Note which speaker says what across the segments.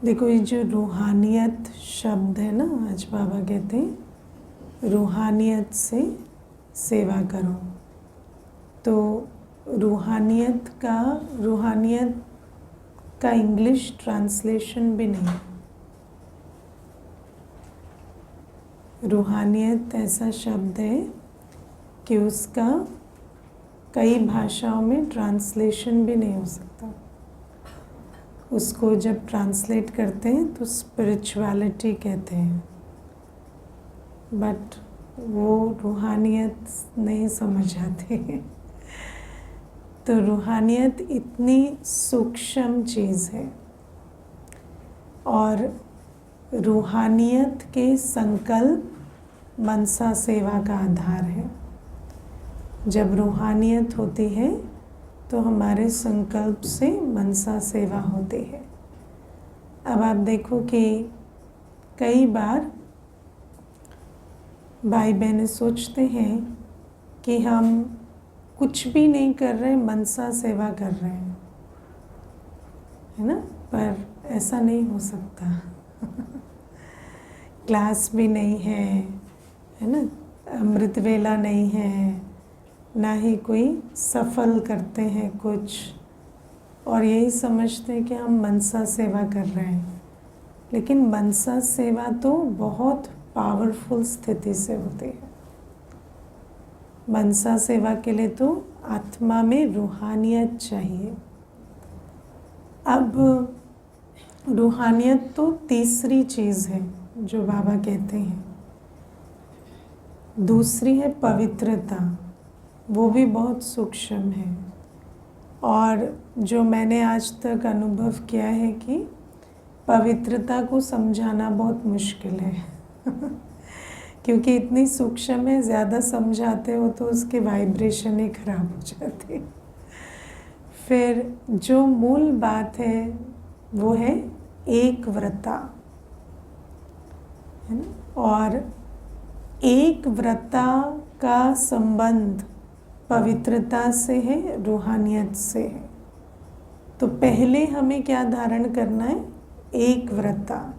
Speaker 1: देखो, ये जो रूहानियत शब्द है ना, आज बाबा कहते हैं रूहानियत से सेवा करो। तो रूहानियत का इंग्लिश ट्रांसलेशन भी नहीं। रूहानियत ऐसा शब्द है कि उसका कई भाषाओं में ट्रांसलेशन भी नहीं हो सकता। उसको जब ट्रांसलेट करते हैं तो स्पिरिचुअलिटी कहते हैं, बट वो रूहानियत नहीं समझ आते। तो रूहानियत इतनी सूक्ष्म चीज़ है और रूहानियत के संकल्प मनसा सेवा का आधार है। जब रूहानियत होती है तो हमारे संकल्प से मनसा सेवा होती है। अब आप देखो कि कई बार भाई बहनें सोचते हैं कि हम कुछ भी नहीं कर रहे, मनसा सेवा कर रहे हैं, है ना। पर ऐसा नहीं हो सकता। क्लास भी नहीं है ना, अमृत वेला नहीं है, ना ही कोई सफल करते हैं कुछ, और यही समझते हैं कि हम मनसा सेवा कर रहे हैं। लेकिन मनसा सेवा तो बहुत पावरफुल स्थिति से होती है। मनसा सेवा के लिए तो आत्मा में रूहानियत चाहिए। अब रूहानियत तो तीसरी चीज़ है जो बाबा कहते हैं। दूसरी है पवित्रता, वो भी बहुत सूक्ष्म है। और जो मैंने आज तक अनुभव किया है कि पवित्रता को समझाना बहुत मुश्किल है। क्योंकि इतनी सूक्ष्म है, ज़्यादा समझाते हो तो उसके वाइब्रेशन ही खराब हो जाते। फिर जो मूल बात है वो है एक व्रता, है ना। और एक व्रता का संबंध पवित्रता से है, रूहानियत से है। तो पहले हमें क्या धारण करना है? एक व्रता।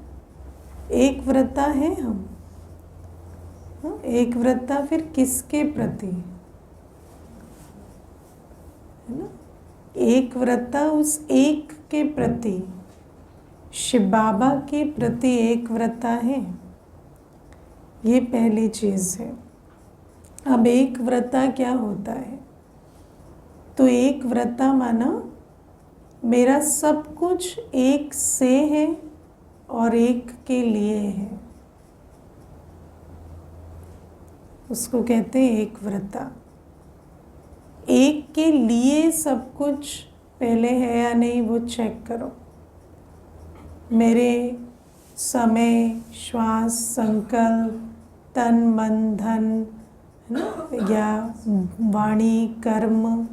Speaker 1: एक व्रता है हम, एक व्रता फिर किसके प्रति, है ना। एक व्रता उस एक के प्रति, शिव बाबा के प्रति एक व्रता है। ये पहली चीज़ है। अब एक व्रता क्या होता है? तो एक व्रता माना मेरा सब कुछ एक से है और एक के लिए है, उसको कहते हैं एक व्रता। एक के लिए सब कुछ पहले है या नहीं वो चेक करो। मेरे समय, श्वास, संकल्प, तन, मन, धन, है ना, या वाणी, कर्म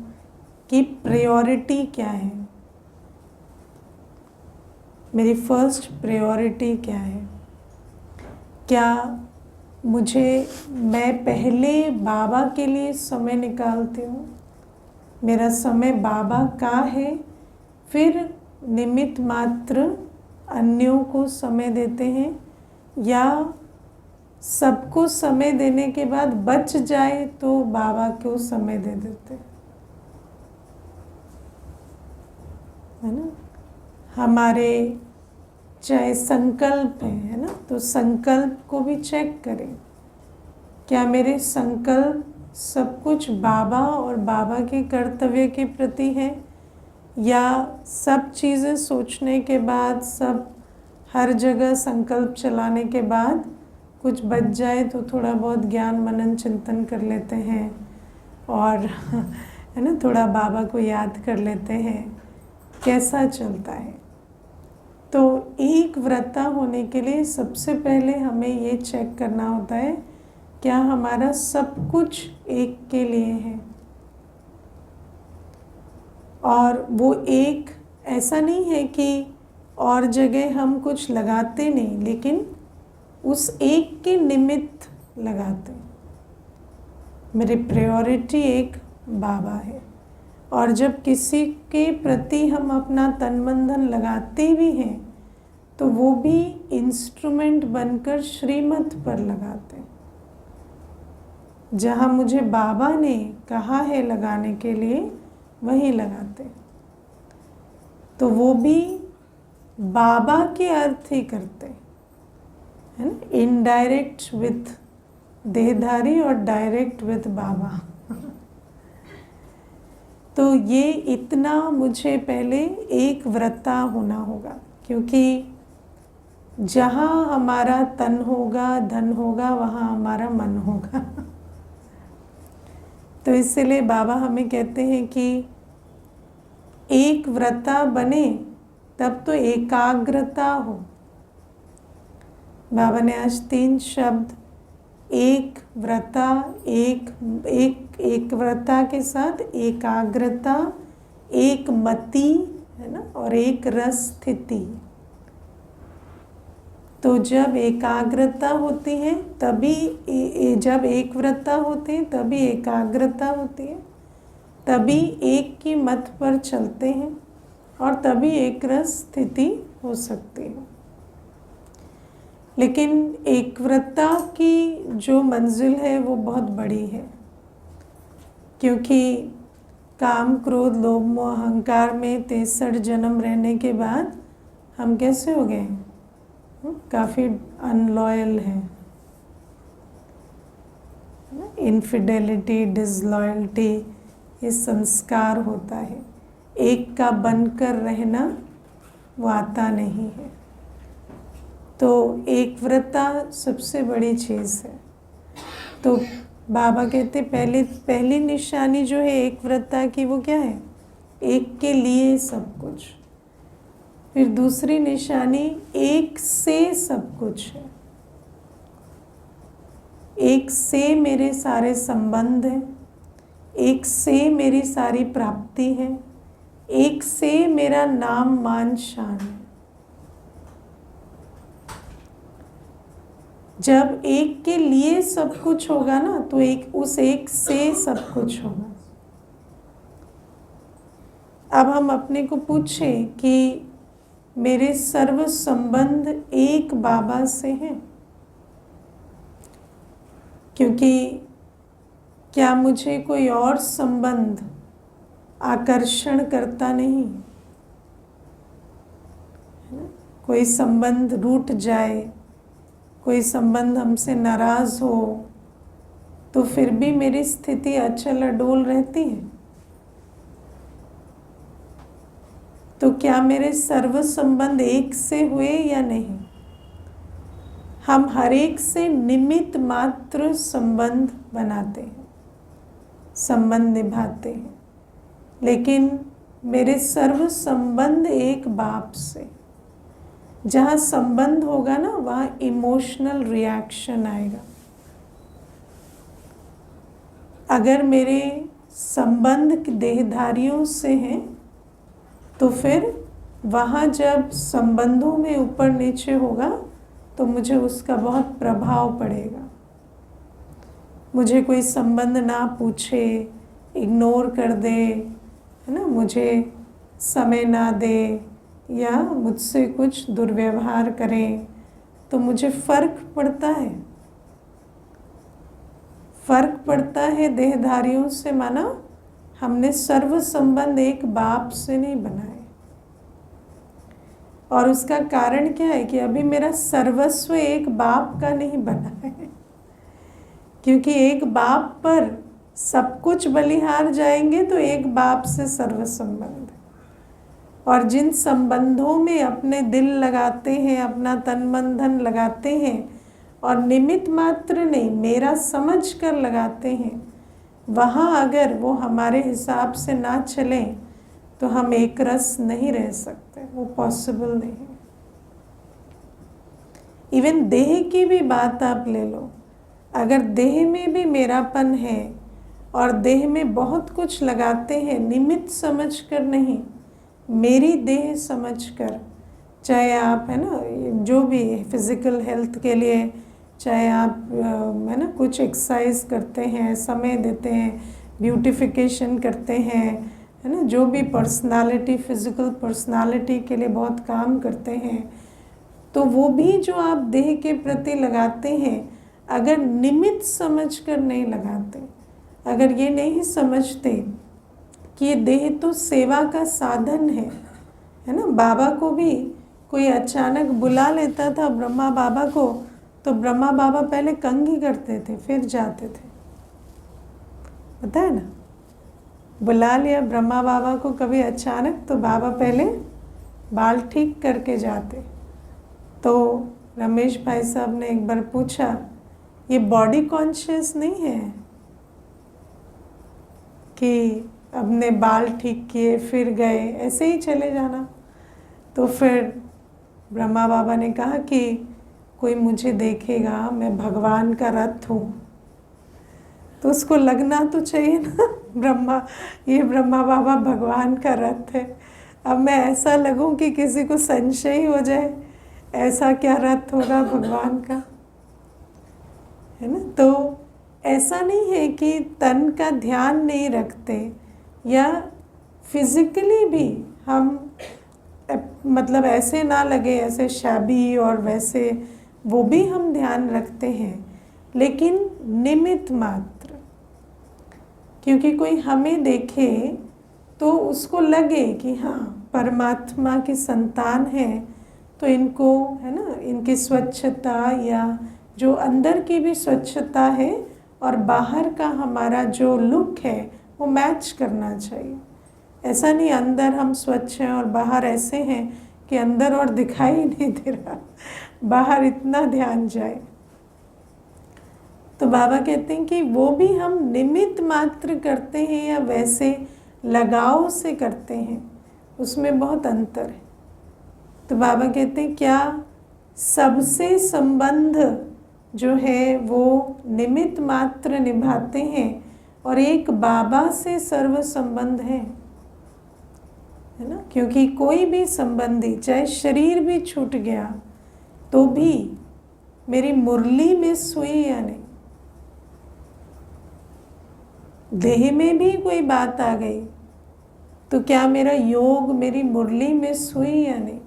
Speaker 1: की प्रायोरिटी क्या है? मेरी फर्स्ट प्रायोरिटी क्या है? क्या मैं पहले बाबा के लिए समय निकालती हूँ, मेरा समय बाबा का है, फिर निमित्त मात्र अन्यों को समय देते हैं, या सबको समय देने के बाद बच जाए तो बाबा को समय दे देते हैं, है ना। हमारे चाहे संकल्प है ना, तो संकल्प को भी चेक करें। क्या मेरे संकल्प सब कुछ बाबा और बाबा के कर्तव्य के प्रति है, या सब चीज़ें सोचने के बाद, सब हर जगह संकल्प चलाने के बाद कुछ बच जाए तो थोड़ा बहुत ज्ञान मनन चिंतन कर लेते हैं और है ना, थोड़ा बाबा को याद कर लेते हैं, कैसा चलता है। तो एक व्रता होने के लिए सबसे पहले हमें ये चेक करना होता है, क्या हमारा सब कुछ एक के लिए है। और वो एक ऐसा नहीं है कि और जगह हम कुछ लगाते नहीं, लेकिन उस एक के निमित्त लगाते। मेरी प्रायोरिटी एक बाबा है। और जब किसी के प्रति हम अपना तन मन धन लगाते भी हैं तो वो भी इंस्ट्रूमेंट बनकर श्रीमत पर लगाते हैं। जहाँ मुझे बाबा ने कहा है लगाने के लिए वहीं लगाते हैं। तो वो भी बाबा के अर्थ ही करते है ना, इनडायरेक्ट विथ देहधारी और डायरेक्ट विथ बाबा। तो ये इतना मुझे पहले एक व्रता होना होगा, क्योंकि जहाँ हमारा तन होगा, धन होगा, वहाँ हमारा मन होगा। तो इसलिए बाबा हमें कहते हैं कि एक व्रता बने तब तो एकाग्रता हो। बाबा ने आज 3 शब्द एक व्रता, एक व्रता के साथ एकाग्रता, एक मति है ना, और एक रस स्थिति। तो जब एकाग्रता होती है तभी, जब एक व्रता होते हैं तभी एकाग्रता होती है, तभी एक की मत पर चलते हैं और तभी एक रस स्थिति हो सकती है। लेकिन एक व्रता की जो मंजिल है वो बहुत बड़ी है, क्योंकि काम, क्रोध, लोभ, मोह, अहंकार में 63 जन्म रहने के बाद हम कैसे हो गए? काफ़ी अनलॉयल हैं। इनफिडेलिटी, डिसलॉयल्टी, ये संस्कार होता है। एक का बनकर रहना वो आता नहीं है। तो एक व्रता सबसे बड़ी चीज़ है। तो बाबा कहते पहली निशानी जो है एक व्रता की वो क्या है? एक के लिए सब कुछ। फिर दूसरी निशानी एक से सब कुछ है। एक से मेरे सारे संबंध हैं, एक से मेरी सारी प्राप्ति है, एक से मेरा नाम, मान, शान है। जब एक के लिए सब कुछ होगा ना, तो उस एक से सब कुछ होगा। अब हम अपने को पूछें कि मेरे सर्व संबंध एक बाबा से हैं, क्योंकि क्या मुझे कोई और संबंध आकर्षण करता नहीं? कोई संबंध रूठ जाए, कोई संबंध हमसे नाराज हो, तो फिर भी मेरी स्थिति अचल अडोल रहती है। तो क्या मेरे सर्व संबंध एक से हुए या नहीं? हम हर एक से निमित्त मात्र संबंध बनाते हैं, संबंध निभाते हैं, लेकिन मेरे सर्व संबंध एक बाप से। जहाँ संबंध होगा ना, वहाँ इमोशनल रिएक्शन आएगा। अगर मेरे संबंध देहधारियों से हैं, तो फिर वहाँ जब संबंधों में ऊपर नीचे होगा तो मुझे उसका बहुत प्रभाव पड़ेगा। मुझे कोई संबंध ना पूछे, इग्नोर कर दे, है ना, मुझे समय ना दे या मुझसे कुछ दुर्व्यवहार करें, तो मुझे फ़र्क पड़ता है। फ़र्क पड़ता है देहधारियों से, माना हमने सर्व संबंध एक बाप से नहीं बनाए। और उसका कारण क्या है कि अभी मेरा सर्वस्व एक बाप का नहीं बना है, क्योंकि एक बाप पर सब कुछ बलिहार जाएंगे तो एक बाप से सर्व संबंध। और जिन संबंधों में अपने दिल लगाते हैं, अपना तन मन धन लगाते हैं और निमित्त मात्र नहीं, मेरा समझ कर लगाते हैं, वहाँ अगर वो हमारे हिसाब से ना चलें तो हम एक रस नहीं रह सकते, वो पॉसिबल नहीं है। इवन देह की भी बात आप ले लो, अगर देह में भी मेरापन है और देह में बहुत कुछ लगाते हैं निमित्त समझकर नहीं, मेरी देह समझकर, चाहे आप है ना जो भी फिज़िकल हेल्थ के लिए, चाहे आप है ना कुछ एक्सरसाइज करते हैं, समय देते हैं, ब्यूटिफिकेशन करते हैं, है ना, जो भी पर्सनालिटी, फिज़िकल पर्सनालिटी के लिए बहुत काम करते हैं, तो वो भी जो आप देह के प्रति लगाते हैं, अगर निमित्त समझकर नहीं लगाते, अगर ये नहीं समझते कि ये देह तो सेवा का साधन है ना। बाबा को भी कोई अचानक बुला लेता था, ब्रह्मा बाबा को, तो ब्रह्मा बाबा पहले कंघी करते थे फिर जाते थे, पता है ना। बुला लिया ब्रह्मा बाबा को कभी अचानक, तो बाबा पहले बाल ठीक करके जाते। तो रमेश भाई साहब ने एक बार पूछा, ये बॉडी कॉन्शियस नहीं है कि अपने बाल ठीक किए फिर गए ऐसे ही चले जाना। तो फिर ब्रह्मा बाबा ने कहा कि कोई मुझे देखेगा, मैं भगवान का रथ हूँ, तो उसको लगना तो चाहिए ना ये ब्रह्मा बाबा भगवान का रथ है। अब मैं ऐसा लगूं कि किसी को संशय ही हो जाए, ऐसा क्या रथ होगा भगवान का, है ना। तो ऐसा नहीं है कि तन का ध्यान नहीं रखते, या फिजिकली भी हम मतलब ऐसे ना लगे ऐसे शाबी और वैसे, वो भी हम ध्यान रखते हैं, लेकिन निमित्त मात्र। क्योंकि कोई हमें देखे तो उसको लगे कि हाँ परमात्मा की संतान है, तो इनको, है ना, इनकी स्वच्छता या जो अंदर की भी स्वच्छता है और बाहर का हमारा जो लुक है वो मैच करना चाहिए। ऐसा नहीं अंदर हम स्वच्छ हैं और बाहर ऐसे हैं कि अंदर और दिखाई नहीं दे रहा, बाहर इतना ध्यान जाए। तो बाबा कहते हैं कि वो भी हम निमित्त मात्र करते हैं या वैसे लगाव से करते हैं, उसमें बहुत अंतर है। तो बाबा कहते हैं क्या सबसे संबंध जो है वो निमित्त मात्र निभाते हैं, और एक बाबा से सर्व संबंध है ना। क्योंकि कोई भी संबंधी, चाहे शरीर भी छूट गया तो भी मेरी मुरली में सुई या नहीं, देह में भी कोई बात आ गई तो क्या मेरा योग मेरी मुरली में सुई या नहीं,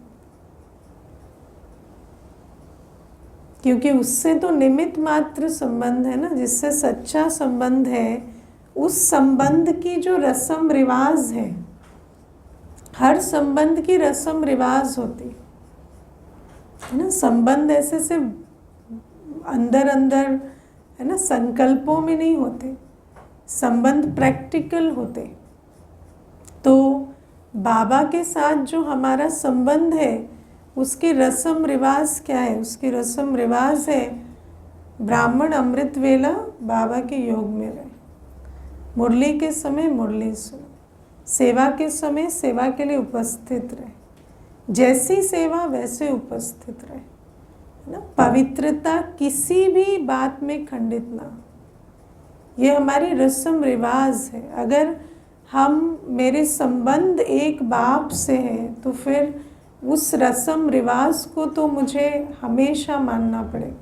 Speaker 1: क्योंकि उससे तो निमित्त मात्र संबंध है ना। जिससे सच्चा संबंध है, उस संबंध की जो रस्म रिवाज है, हर संबंध की रस्म रिवाज होती है ना। संबंध ऐसे से अंदर अंदर, है ना, संकल्पों में नहीं होते, संबंध प्रैक्टिकल होते। तो बाबा के साथ जो हमारा संबंध है, उसकी रस्म रिवाज क्या है? उसकी रस्म रिवाज है ब्राह्मण अमृत वेला बाबा के योग में रहे, मुरली के समय मुरली सुने, सेवा के समय सेवा के लिए उपस्थित रहे, जैसी सेवा वैसे उपस्थित रहे, है ना। पवित्रता किसी भी बात में खंडित ना, ये हमारी रस्म रिवाज है। अगर हम, मेरे संबंध एक बाप से है, तो फिर उस रस्म रिवाज को तो मुझे हमेशा मानना पड़ेगा।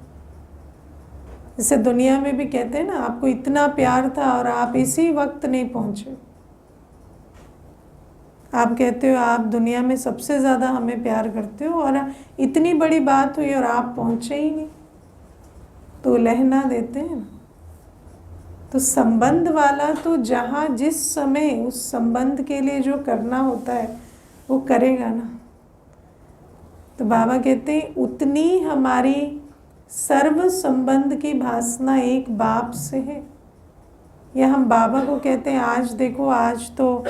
Speaker 1: जैसे दुनिया में भी कहते हैं ना, आपको इतना प्यार था और आप इसी वक्त नहीं पहुंचे। आप कहते हो आप दुनिया में सबसे ज़्यादा हमें प्यार करते हो, और इतनी बड़ी बात हुई और आप पहुंचे ही नहीं, तो लहना देते हैं ना। तो संबंध वाला तो जहाँ जिस समय उस संबंध के लिए जो करना होता है वो करेगा ना। तो बाबा कहते हैं उतनी हमारी सर्व संबंध की भासना एक बाप से है। या हम बाबा को कहते हैं आज देखो, आज तो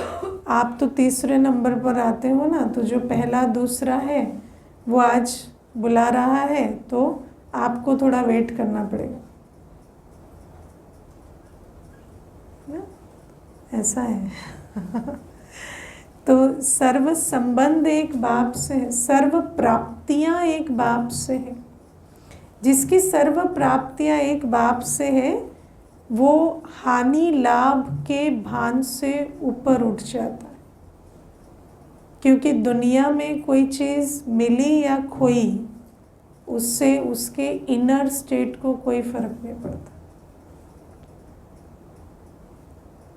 Speaker 1: आप तो तीसरे नंबर पर आते हो ना, तो जो पहला दूसरा है वो आज बुला रहा है, तो आपको थोड़ा वेट करना पड़ेगा ना? ऐसा है। तो सर्व संबंध एक बाप से है, सर्व प्राप्तियां एक बाप से है। जिसकी सर्व प्राप्तियां एक बाप से है, वो हानि लाभ के भान से ऊपर उठ जाता है। क्योंकि दुनिया में कोई चीज़ मिली या खोई, उससे उसके इनर स्टेट को कोई फर्क नहीं पड़ता।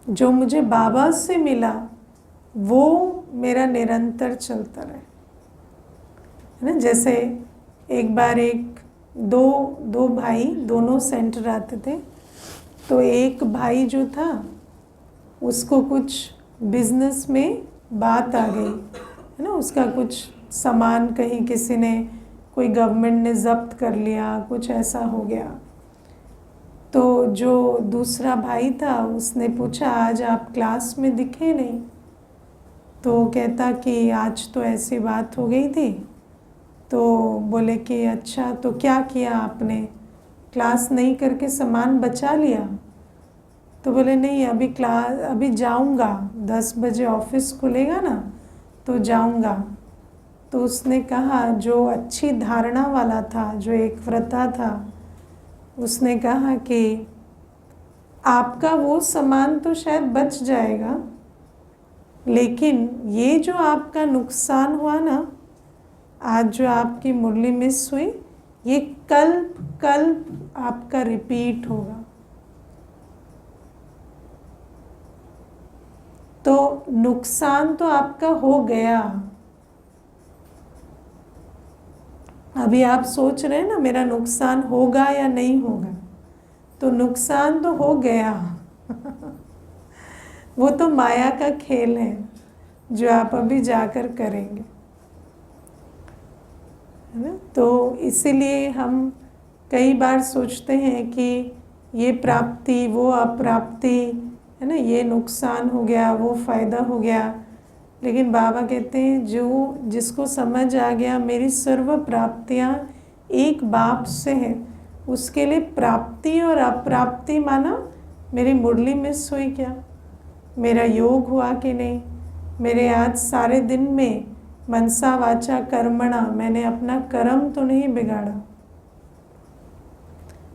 Speaker 1: जो मुझे बाबा से मिला वो मेरा निरंतर चलता रहे, है ना। जैसे एक बार दो भाई दोनों सेंटर आते थे। तो एक भाई जो था उसको कुछ बिजनेस में बात आ गई, है ना, उसका कुछ सामान कहीं किसी ने, कोई गवर्नमेंट ने जब्त कर लिया, कुछ ऐसा हो गया। तो जो दूसरा भाई था उसने पूछा, आज आप क्लास में दिखे नहीं। तो वो कहता कि आज तो ऐसी बात हो गई थी। तो बोले कि अच्छा, तो क्या किया आपने, क्लास नहीं करके सामान बचा लिया? तो बोले नहीं, अभी जाऊंगा, 10 बजे ऑफिस खुलेगा ना तो जाऊंगा। तो उसने कहा, जो अच्छी धारणा वाला था, जो एक व्रता था, उसने कहा कि आपका वो सामान तो शायद बच जाएगा, लेकिन ये जो आपका नुकसान हुआ ना, आज जो आपकी मुरली मिस हुई, ये कल्प कल्प आपका रिपीट होगा। तो नुकसान तो आपका हो गया। अभी आप सोच रहे हैं ना मेरा नुकसान होगा या नहीं होगा, तो नुकसान तो हो गया। वो तो माया का खेल है जो आप अभी जाकर करेंगे, है ना। तो इसीलिए हम कई बार सोचते हैं कि ये प्राप्ति, वो अप्राप्ति, है ना, ये नुकसान हो गया, वो फायदा हो गया। लेकिन बाबा कहते हैं, जो जिसको समझ आ गया मेरी सर्व प्राप्तियाँ एक बाप से है, उसके लिए प्राप्ति और अप्राप्ति माना मेरी मुरली मिस हुई क्या, मेरा योग हुआ कि नहीं, मेरे आज सारे दिन में मनसा वाचा कर्मणा मैंने अपना कर्म तो नहीं बिगाड़ा,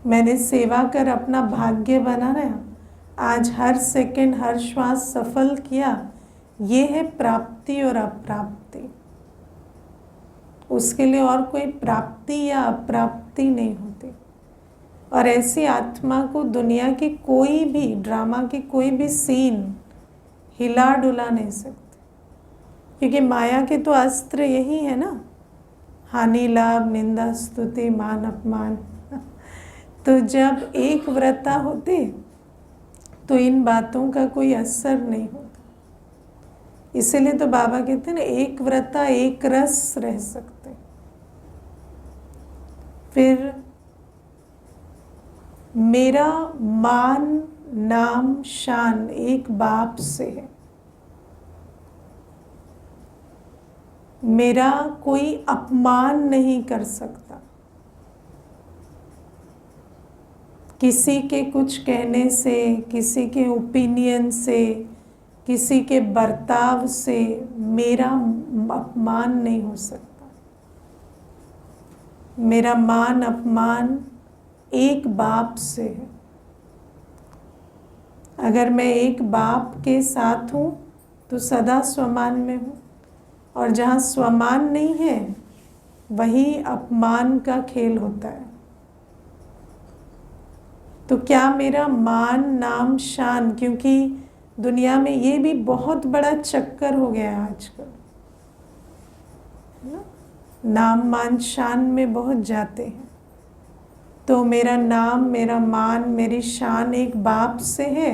Speaker 1: मैंने सेवा कर अपना भाग्य बनाया, आज हर सेकंड हर श्वास सफल किया। ये है प्राप्ति और अप्राप्ति। उसके लिए और कोई प्राप्ति या अप्राप्ति नहीं होती। और ऐसी आत्मा को दुनिया की कोई भी ड्रामा की कोई भी सीन हिला डुला नहीं सकते, क्योंकि माया के तो अस्त्र यही है ना, हानि लाभ निंदा स्तुति मान अपमान। तो जब एक व्रता होते तो इन बातों का कोई असर नहीं होता। इसीलिए तो बाबा कहते हैं ना, एक व्रता एक रस रह सकते। फिर मेरा मान नाम शान एक बाप से है, मेरा कोई अपमान नहीं कर सकता। किसी के कुछ कहने से, किसी के ओपिनियन से, किसी के बर्ताव से मेरा अपमान नहीं हो सकता। मेरा मान अपमान एक बाप से है। अगर मैं एक बाप के साथ हूँ तो सदा स्वमान में हूँ, और जहाँ स्वमान नहीं है वही अपमान का खेल होता है। तो क्या मेरा मान नाम शान, क्योंकि दुनिया में ये भी बहुत बड़ा चक्कर हो गया है आजकल, है ना, नाम मान शान में बहुत जाते हैं। तो मेरा नाम, मेरा मान, मेरी शान एक बाप से है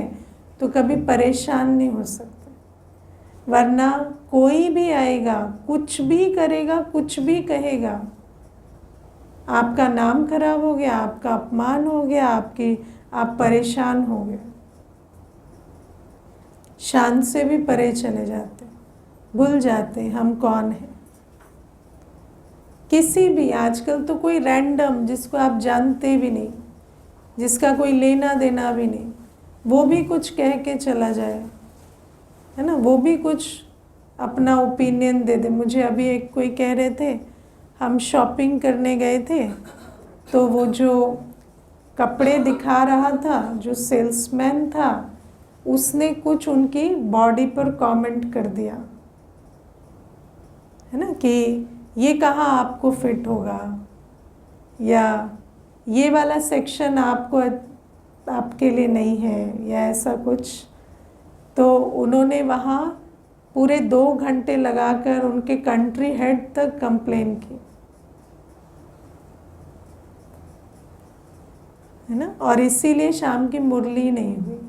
Speaker 1: तो कभी परेशान नहीं हो सकते। वरना कोई भी आएगा, कुछ भी करेगा, कुछ भी कहेगा, आपका नाम खराब हो गया, आपका अपमान हो गया, आप परेशान हो गए, शान से भी परे चले जाते, भूल जाते हम कौन हैं। किसी भी, आजकल तो कोई रैंडम जिसको आप जानते भी नहीं, जिसका कोई लेना देना भी नहीं, वो भी कुछ कह के चला जाए, है ना, वो भी कुछ अपना ओपिनियन दे दे। मुझे अभी एक कोई कह रहे थे, हम शॉपिंग करने गए थे, तो वो जो कपड़े दिखा रहा था, जो सेल्समैन था, उसने कुछ उनकी बॉडी पर कमेंट कर दिया, है ना, कि ये कहाँ आपको फिट होगा, या ये वाला सेक्शन आपके लिए नहीं है, या ऐसा कुछ। तो उन्होंने वहाँ पूरे 2 घंटे लगाकर उनके कंट्री हेड तक कंप्लेन की। है ना, और इसीलिए शाम की मुरली नहीं हुई।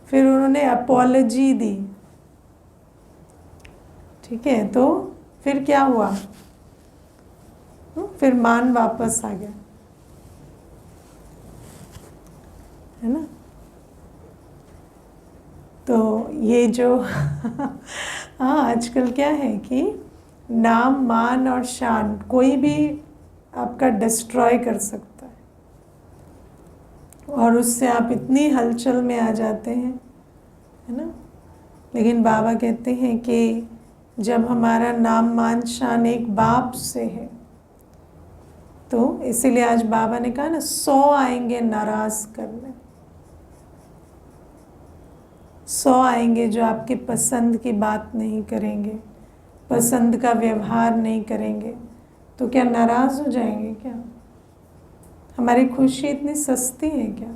Speaker 1: फिर उन्होंने अपॉलजी दी, ठीक है, तो फिर क्या हुआ, फिर मान वापस आ गया, है ना। तो ये जो हाँ, आजकल क्या है कि नाम, मान और शान कोई भी आपका डिस्ट्रॉय कर सकता है, और उससे आप इतनी हलचल में आ जाते हैं, है ना। लेकिन बाबा कहते हैं कि जब हमारा नाम, मान, शान एक बाप से है, तो इसीलिए आज बाबा ने कहा ना, 100 आएंगे नाराज करने, 100 आएंगे जो आपके पसंद की बात नहीं करेंगे, पसंद का व्यवहार नहीं करेंगे, तो क्या नाराज हो जाएंगे क्या? हमारी खुशी इतनी सस्ती है क्या?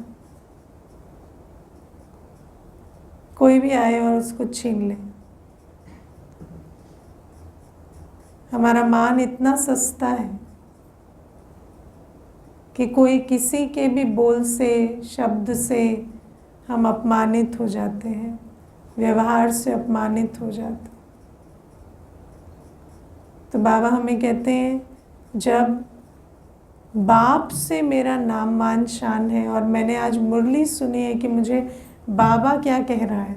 Speaker 1: कोई भी आए और उसको छीन ले। हमारा मान इतना सस्ता है कि कोई किसी के भी बोल से, शब्द से हम अपमानित हो जाते हैं, व्यवहार से अपमानित हो जाते हैं। तो बाबा हमें कहते हैं, जब बाप से मेरा नाम, मान, शान है, और मैंने आज मुरली सुनी है कि मुझे बाबा क्या कह रहा है,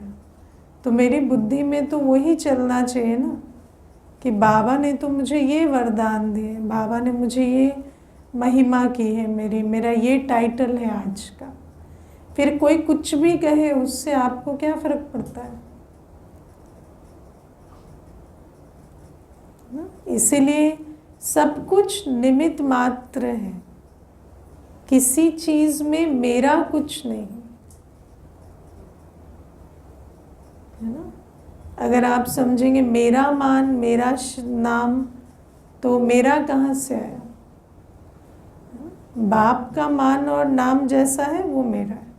Speaker 1: तो मेरी बुद्धि में तो वही चलना चाहिए ना, कि बाबा ने तो मुझे ये वरदान दिए, बाबा ने मुझे ये महिमा की है, मेरा ये टाइटल है आज का। फिर कोई कुछ भी कहे, उससे आपको क्या फर्क पड़ता है ना? इसीलिए सब कुछ निमित्त मात्र है, किसी चीज में मेरा कुछ नहीं, है ना। अगर आप समझेंगे मेरा मान, मेरा नाम, तो मेरा कहाँ से आया? बाप का मान और नाम जैसा है वो मेरा है,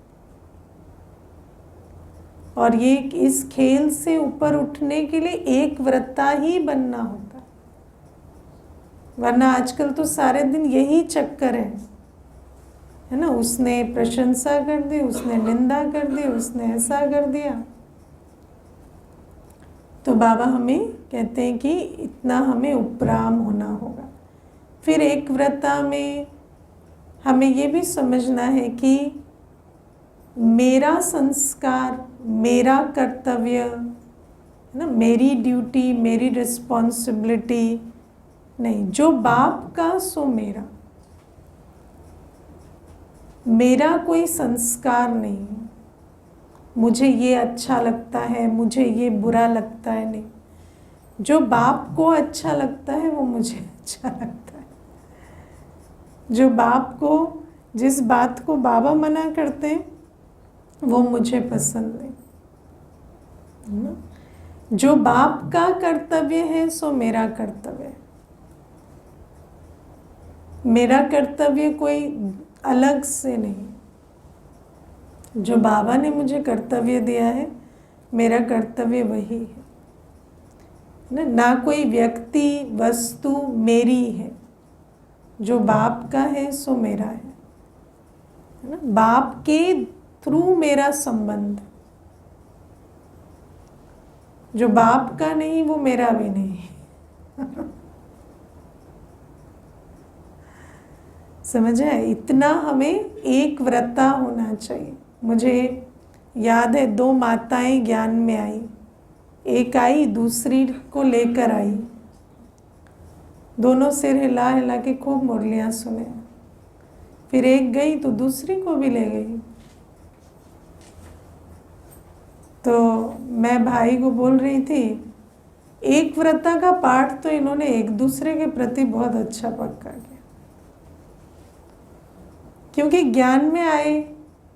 Speaker 1: और ये इस खेल से ऊपर उठने के लिए एक व्रता ही बनना होता है, वरना आजकल तो सारे दिन यही चक्कर है ना। उसने प्रशंसा कर दी, उसने निंदा कर दी, उसने ऐसा कर दिया। तो बाबा हमें कहते हैं कि इतना हमें उपराम होना होगा। फिर एक व्रता में हमें ये भी समझना है कि मेरा संस्कार, मेरा कर्तव्य, है ना, मेरी ड्यूटी, मेरी रिस्पॉन्सिबिलिटी नहीं, जो बाप का सो मेरा, मेरा कोई संस्कार नहीं, मुझे ये अच्छा लगता है, मुझे ये बुरा लगता है, नहीं, जो बाप को अच्छा लगता है वो मुझे अच्छा लगता है, जो बाप को, जिस बात को बाबा मना करते हैं वो मुझे पसंद नहीं, है ना। जो बाप का कर्तव्य है सो मेरा कर्तव्य है, मेरा कर्तव्य कोई अलग से नहीं, जो बाबा ने मुझे कर्तव्य दिया है मेरा कर्तव्य वही है ना। कोई व्यक्ति, वस्तु मेरी है, जो बाप का है सो मेरा है ना। बाप के थ्रू मेरा संबंध, जो बाप का नहीं वो मेरा भी नहीं समझ है? इतना हमें एक व्रता होना चाहिए। मुझे याद है 2 माताएं ज्ञान में आई, एक आई दूसरी को लेकर आई, दोनों सिर हिला हिला के खूब मुरलियाँ सुने, फिर एक गई तो दूसरी को भी ले गई। तो मैं भाई को बोल रही थी, एक व्रता का पाठ तो इन्होंने एक दूसरे के प्रति बहुत अच्छा पक्का किया, क्योंकि ज्ञान में आए,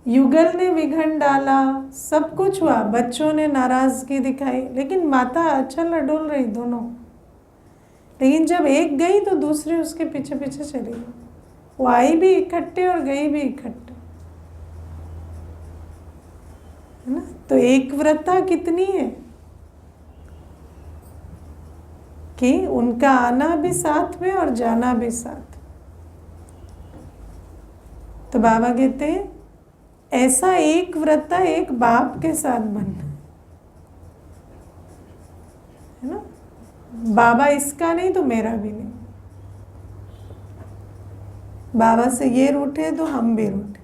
Speaker 1: युगल ने विघन डाला, सब कुछ हुआ, बच्चों ने नाराजगी दिखाई, लेकिन माता अच्छा लडोल रही दोनों। लेकिन जब एक गई तो दूसरी उसके पीछे पीछे चली गई, वो आई भी इकट्ठे और गई भी इकट्ठे, है ना। तो एक व्रता कितनी है, कि उनका आना भी साथ में और जाना भी साथ। तो बाबा कहते हैं ऐसा एक व्रता एक बाप के साथ बनना है ना। बाबा इसका नहीं तो मेरा भी नहीं। बाबा से ये रूठे तो हम भी रूठे।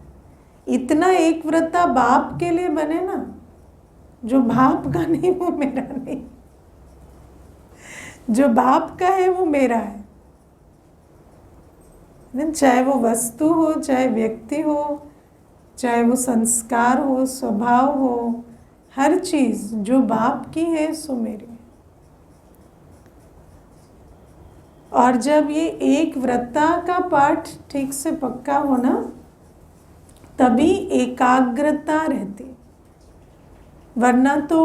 Speaker 1: इतना एक व्रता बाप के लिए बने ना, जो बाप का नहीं वो मेरा नहीं, जो बाप का है वो मेरा है। चाहे वो वस्तु हो, चाहे व्यक्ति हो, चाहे वो संस्कार हो, स्वभाव हो, हर चीज जो बाप की है सो मेरी। और जब ये एक व्रता का पाठ ठीक से पक्का हो ना, तभी एकाग्रता रहती। वरना तो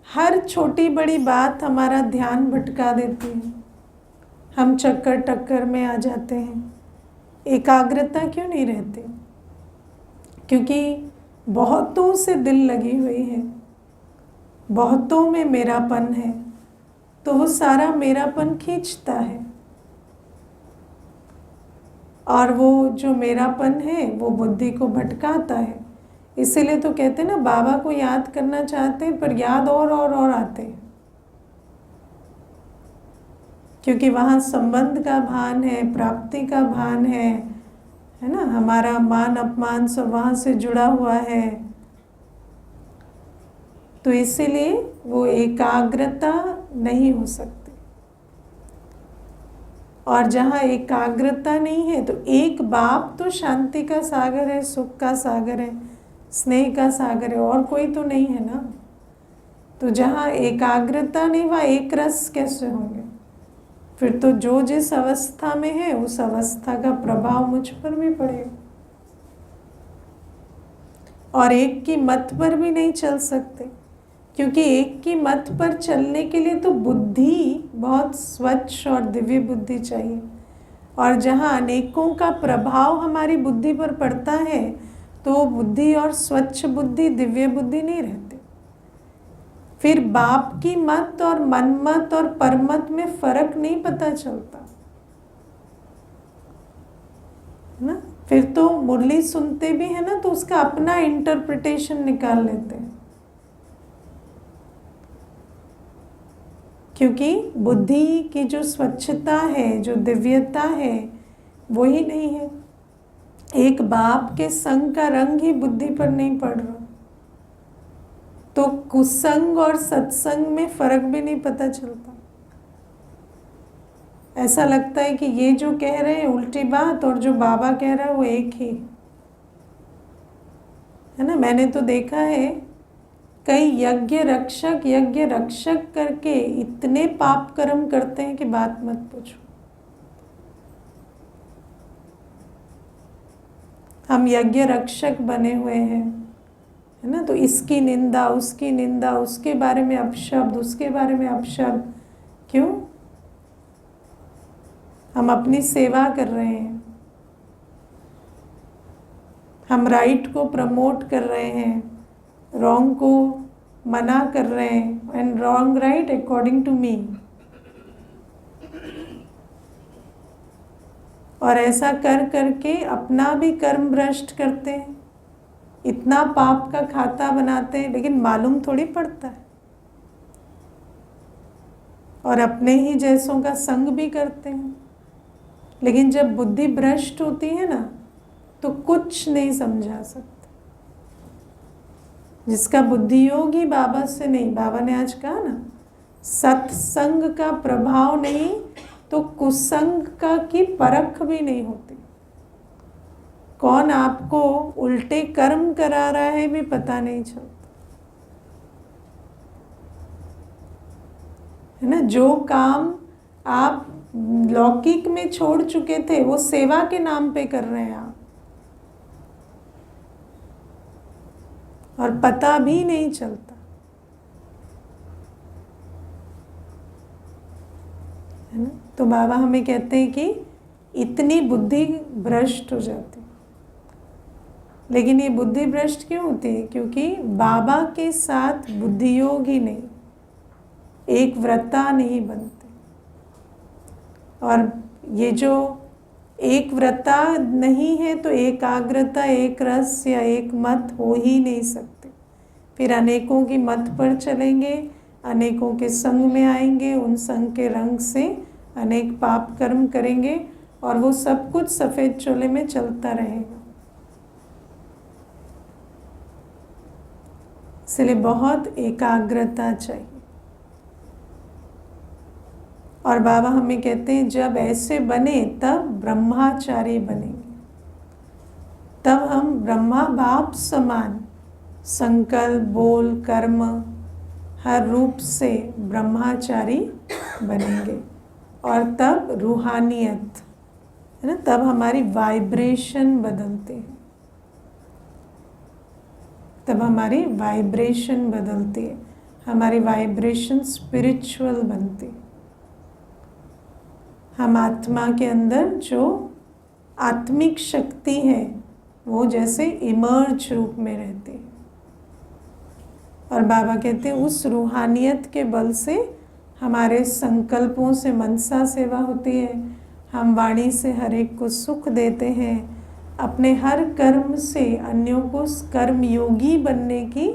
Speaker 1: हर छोटी बड़ी बात हमारा ध्यान भटका देती है, हम चक्कर टक्कर में आ जाते हैं। एकाग्रता क्यों नहीं रहती? क्योंकि बहुतों से दिल लगी हुई है, बहुतों में मेरापन है, तो वो सारा मेरापन खींचता है। और वो जो मेरापन है वो बुद्धि को भटकाता है। इसीलिए तो कहते हैं ना, बाबा को याद करना चाहते हैं पर याद और आते हैं, क्योंकि वहाँ संबंध का भान है, प्राप्ति का भान है ना। हमारा मान अपमान सब वहाँ से जुड़ा हुआ है। तो इसीलिए वो एकाग्रता नहीं हो सकती। और जहाँ एकाग्रता नहीं है तो एक बाप तो शांति का सागर है, सुख का सागर है, स्नेह का सागर है, और कोई तो नहीं है ना। तो जहाँ एकाग्रता नहीं वहाँ एक रस कैसे होंगे? फिर तो जो जिस अवस्था में है उस अवस्था का प्रभाव मुझ पर भी पड़ेगा। और एक की मत पर भी नहीं चल सकते, क्योंकि एक की मत पर चलने के लिए तो बुद्धि बहुत स्वच्छ और दिव्य बुद्धि चाहिए। और जहाँ अनेकों का प्रभाव हमारी बुद्धि पर पड़ता है तो बुद्धि और स्वच्छ बुद्धि, दिव्य बुद्धि नहीं रहती। फिर बाप की मत और मनमत और परमत में फर्क नहीं पता चलता ना। फिर तो मुरली सुनते भी है ना तो उसका अपना इंटरप्रिटेशन निकाल लेते हैं, क्योंकि बुद्धि की जो स्वच्छता है, जो दिव्यता है, वो ही नहीं है। एक बाप के संग का रंग ही बुद्धि पर नहीं पड़ रहा, तो कुसंग और सत्संग में फर्क भी नहीं पता चलता। ऐसा लगता है कि ये जो कह रहे हैं उल्टी बात और जो बाबा कह रहा है वो एक ही है ना। मैंने तो देखा है कई यज्ञ रक्षक करके इतने पाप कर्म करते हैं कि बात मत पूछो। हम यज्ञ रक्षक बने हुए हैं है ना, तो इसकी निंदा, उसके बारे में अपशब्द, उसके बारे में अपशब्द, क्यों? हम अपनी सेवा कर रहे हैं, हम राइट को प्रमोट कर रहे हैं, रॉन्ग को मना कर रहे हैं, and wrong right according to me. और ऐसा कर करके अपना भी कर्म भ्रष्ट करते हैं, इतना पाप का खाता बनाते हैं, लेकिन मालूम थोड़ी पड़ता है। और अपने ही जैसों का संग भी करते हैं, लेकिन जब बुद्धि भ्रष्ट होती है ना तो कुछ नहीं समझा सकते। जिसका बुद्धि योग ही बाबा से नहीं, बाबा ने आज कहा ना, सत्संग का प्रभाव नहीं तो कुसंग का की परख भी नहीं होती। कौन आपको उल्टे कर्म करा रहा है भी पता नहीं चलता है ना। जो काम आप लौकिक में छोड़ चुके थे वो सेवा के नाम पे कर रहे हैं आप, और पता भी नहीं चलता है ना। तो बाबा हमें कहते हैं कि इतनी बुद्धि भ्रष्ट हो जाती। लेकिन ये बुद्धि भ्रष्ट क्यों होती है? क्योंकि बाबा के साथ बुद्धि योग ही नहीं, एक व्रता नहीं बनते। और ये जो एक व्रता नहीं है तो एकाग्रता, एक रस या एक मत हो ही नहीं सकते। फिर अनेकों की मत पर चलेंगे, अनेकों के संग में आएंगे, उन संग के रंग से अनेक पाप कर्म करेंगे और वो सब कुछ सफ़ेद चोले में चलता रहेगा। इसलिए बहुत एकाग्रता चाहिए। और बाबा हमें कहते हैं जब ऐसे बने तब ब्रह्माचारी बनेंगे, तब हम ब्रह्मा बाप समान संकल्प, बोल, कर्म हर रूप से ब्रह्माचारी बनेंगे। और तब रूहानियत है ना, तब हमारी वाइब्रेशन बदलते हैं, तब हमारी वाइब्रेशन बदलती है, हमारी वाइब्रेशन स्पिरिचुअल बनती है। हम आत्मा के अंदर जो आत्मिक शक्ति है वो जैसे इमर्ज रूप में रहती है। और बाबा कहते हैं उस रूहानियत के बल से हमारे संकल्पों से मनसा सेवा होती है, हम वाणी से हर एक को सुख देते हैं, अपने हर कर्म से अन्यों को कर्म योगी बनने की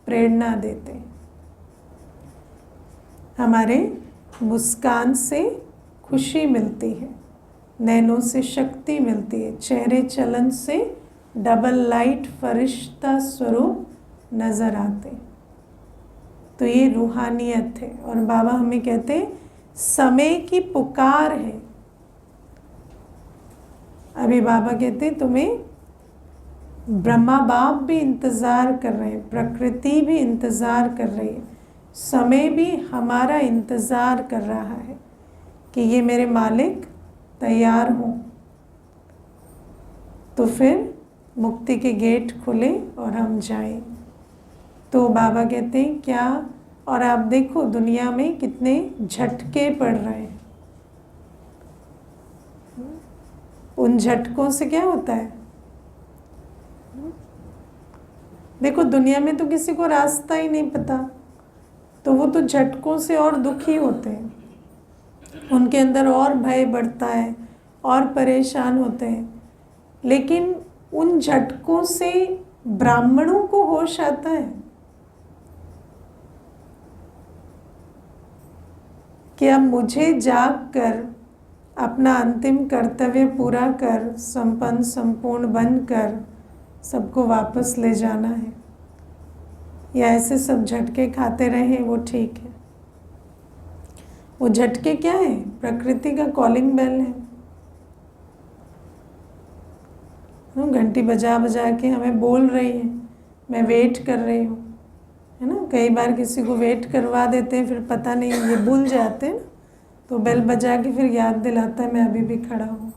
Speaker 1: प्रेरणा देते हैं, हमारे मुस्कान से खुशी मिलती है, नैनों से शक्ति मिलती है, चेहरे चलन से डबल लाइट फरिश्ता स्वरूप नजर आते। तो ये रूहानियत है। और बाबा हमें कहते हैं समय की पुकार है। अभी बाबा कहते हैं तुम्हें ब्रह्मा बाप भी इंतज़ार कर रहे हैं, प्रकृति भी इंतज़ार कर रही है, समय भी हमारा इंतज़ार कर रहा है कि ये मेरे मालिक तैयार हों, तो फिर मुक्ति के गेट खुले और हम जाएं। तो बाबा कहते हैं क्या, और आप देखो दुनिया में कितने झटके पड़ रहे हैं, उन झटकों से क्या होता है, देखो दुनिया में तो किसी को रास्ता ही नहीं पता, तो वो तो झटकों से और दुखी होते हैं, उनके अंदर और भय बढ़ता है और परेशान होते हैं। लेकिन उन झटकों से ब्राह्मणों को होश आता है कि अब मुझे जाग कर अपना अंतिम कर्तव्य पूरा कर संपन्न संपूर्ण बनकर सबको वापस ले जाना है, या ऐसे सब झटके खाते रहे वो ठीक है। वो झटके क्या है, प्रकृति का कॉलिंग बेल है, घंटी बजा बजा के हमें बोल रही है मैं वेट कर रही हूँ, है ना। कई बार किसी को वेट करवा देते हैं, फिर पता नहीं ये भूल जाते हैं ना, तो बेल बजा के फिर याद दिलाता है मैं अभी भी खड़ा हूँ।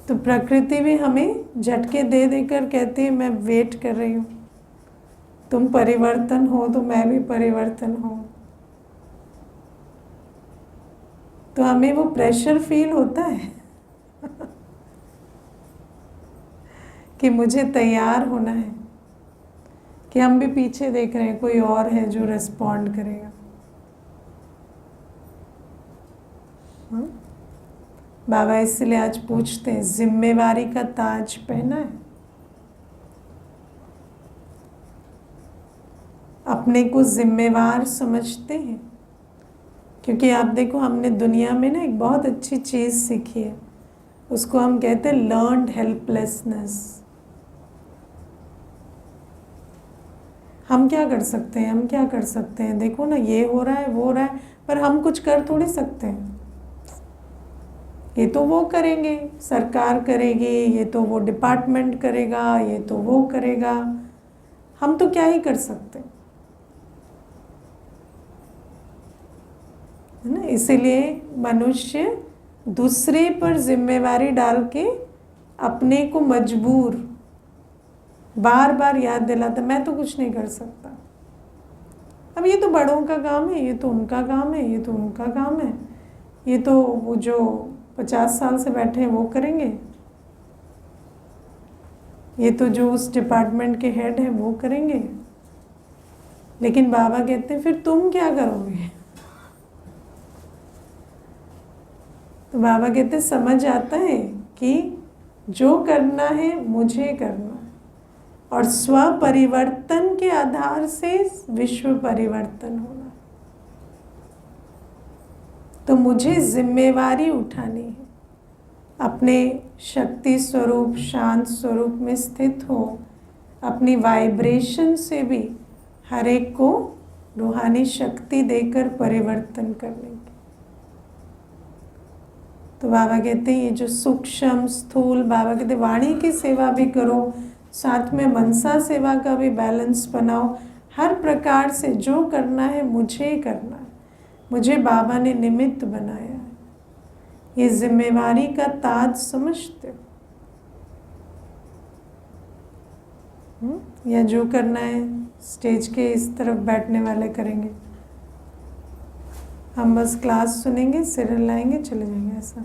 Speaker 1: तो प्रकृति भी हमें झटके दे देकर कहती है मैं वेट कर रही हूँ, तुम परिवर्तन हो तो मैं भी परिवर्तन हूँ। तो हमें वो प्रेशर फील होता है कि मुझे तैयार होना है, कि हम भी पीछे देख रहे हैं कोई और है जो रिस्पॉन्ड करेगा। बाबा इसलिए आज पूछते हैं जिम्मेवारी का ताज पहना है, अपने को जिम्मेवार समझते हैं। क्योंकि आप देखो हमने दुनिया में ना एक बहुत अच्छी चीज़ सीखी है, उसको हम कहते हैं लर्न्ड हेल्पलेसनेस। हम क्या कर सकते हैं, हम क्या कर सकते हैं, देखो ना ये हो रहा है वो हो रहा है, पर हम कुछ कर थोड़ी सकते हैं। ये तो वो करेंगे, सरकार करेगी, ये तो वो डिपार्टमेंट करेगा, ये तो वो करेगा, हम तो क्या ही कर सकते हैं, है ना। इसीलिए मनुष्य दूसरे पर जिम्मेवारी डाल के अपने को मजबूर बार बार याद दिलाता मैं तो कुछ नहीं कर सकता। अब ये तो बड़ों का काम है, ये तो उनका काम है, ये तो उनका काम है, ये तो वो जो 50 साल से बैठे हैं वो करेंगे, ये तो जो उस डिपार्टमेंट के हेड हैं वो करेंगे। लेकिन बाबा कहते हैं फिर तुम क्या करोगे, तो बाबा कहते समझ आता है कि जो करना है मुझे करना है, और स्व परिवर्तन के आधार से विश्व परिवर्तन होना। तो मुझे जिम्मेवारी उठानी है, अपने शक्ति स्वरूप शांत स्वरूप में स्थित हो, अपनी वाइब्रेशन से भी हर एक को रूहानी शक्ति देकर परिवर्तन करने की। तो बाबा कहते हैं ये जो सूक्ष्म स्थूल, बाबा कहते वाणी की सेवा भी करो, साथ में मनसा सेवा का भी बैलेंस बनाओ। हर प्रकार से जो करना है मुझे करना है, मुझे बाबा ने निमित्त बनाया है। ये जिम्मेवारी का ताज समझते हो? या जो करना है स्टेज के इस तरफ बैठने वाले करेंगे, हम बस क्लास सुनेंगे, सिर लाएंगे, चले जाएंगे, ऐसा?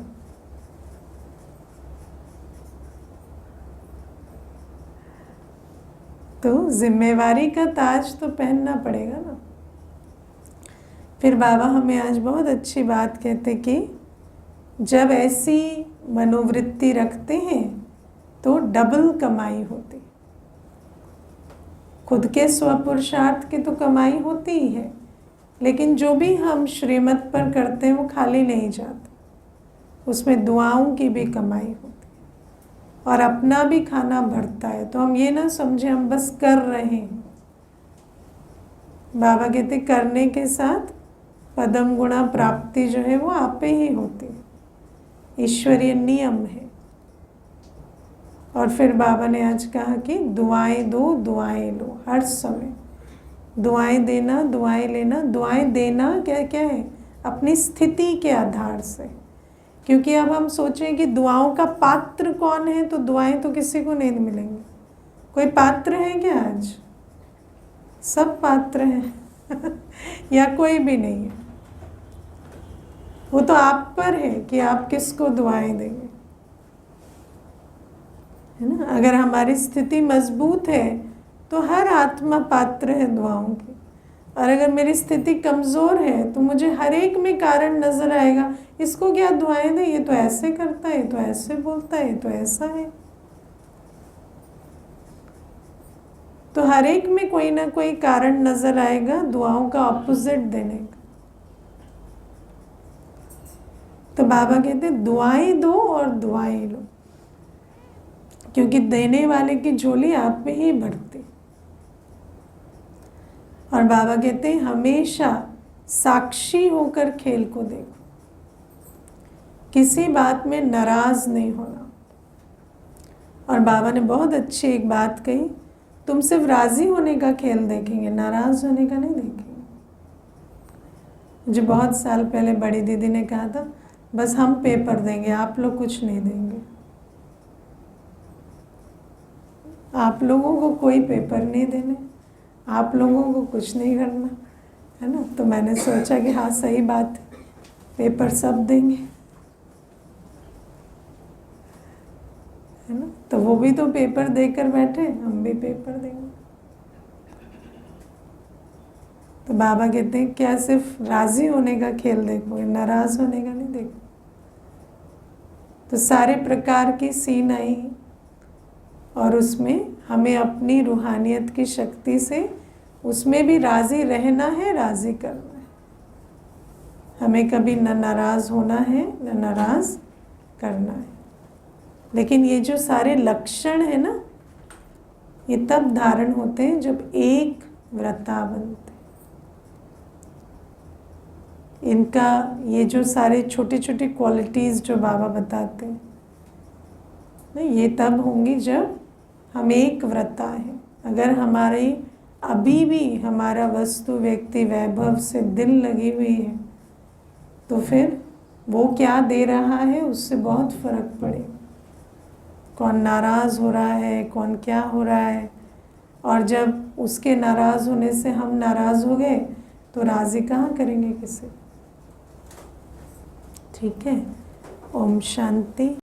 Speaker 1: तो जिम्मेवारी का ताज तो पहनना पड़ेगा ना। फिर बाबा हमें आज बहुत अच्छी बात कहते कि जब ऐसी मनोवृत्ति रखते हैं तो डबल कमाई होती। खुद के स्वपुरुषार्थ की तो कमाई होती ही है, लेकिन जो भी हम श्रीमत पर करते हैं वो खाली नहीं जाता, उसमें दुआओं की भी कमाई होती है और अपना भी खाना बढ़ता है। तो हम ये ना समझे हम बस कर रहे हैं। बाबा कहते करने के साथ पदम गुणा प्राप्ति जो है वो आपे ही होती है, ईश्वरीय नियम है। और फिर बाबा ने आज कहा कि दुआएं दो, दुआएं लो, हर समय दुआएं देना, दुआएं लेना। दुआएं देना क्या क्या है? अपनी स्थिति के आधार से। क्योंकि अब हम सोचें कि दुआओं का पात्र कौन है, तो दुआएं तो किसी को नहीं मिलेंगी। कोई पात्र है क्या आज? सब पात्र हैं या कोई भी नहीं है? वो तो आप पर है कि आप किसको दुआएं देंगे, है ना। अगर हमारी स्थिति मजबूत है तो हर आत्मा पात्र है दुआओं की, और अगर मेरी स्थिति कमज़ोर है तो मुझे हर एक में कारण नजर आएगा, इसको क्या दुआएं दें, ये तो ऐसे करता है, ये तो ऐसे बोलता है, ये तो ऐसा है। तो हर एक में कोई ना कोई कारण नजर आएगा दुआओं का ऑपोजिट देने का। तो बाबा कहते दुआएं दो और दुआएं लो, क्योंकि देने वाले की झोली आप में ही भरती। और बाबा कहते हैं हमेशा साक्षी होकर खेल को देखो, किसी बात में नाराज नहीं होना। और बाबा ने बहुत अच्छी एक बात कही, तुम सिर्फ राजी होने का खेल देखेंगे, नाराज होने का नहीं देखेंगे। मुझे बहुत साल पहले बड़ी दीदी ने कहा था बस हम पेपर देंगे, आप लोग कुछ नहीं देंगे। आप लोगों को कोई पेपर नहीं देने, आप लोगों को कुछ नहीं करना, है ना। तो मैंने सोचा कि हाँ सही बात है, पेपर सब देंगे, है ना। तो वो भी तो पेपर देकर बैठे, हम भी पेपर देंगे। तो बाबा कहते हैं क्या सिर्फ राजी होने का खेल देखोगे, नाराज होने का नहीं देखो। तो सारे प्रकार की सीन आई और उसमें हमें अपनी रूहानियत की शक्ति से उसमें भी राजी रहना है, राजी करना है। हमें कभी न नाराज होना है न नाराज करना है। लेकिन ये जो सारे लक्षण है ना, ये तब धारण होते हैं जब एक व्रता बनते। इनका ये जो सारे छोटी छोटी क्वालिटीज़ जो बाबा बताते हैं, ये तब होंगी जब हम एक व्रता है। अगर हमारी अभी भी हमारा वस्तु व्यक्ति वैभव से दिल लगी हुई है तो फिर वो क्या दे रहा है उससे बहुत फर्क पड़ेगा। कौन नाराज़ हो रहा है, कौन क्या हो रहा है। और जब उसके नाराज़ होने से हम नाराज़ हो गए तो राज़ी कहाँ करेंगे किसे। ठीक है। ओम शांति।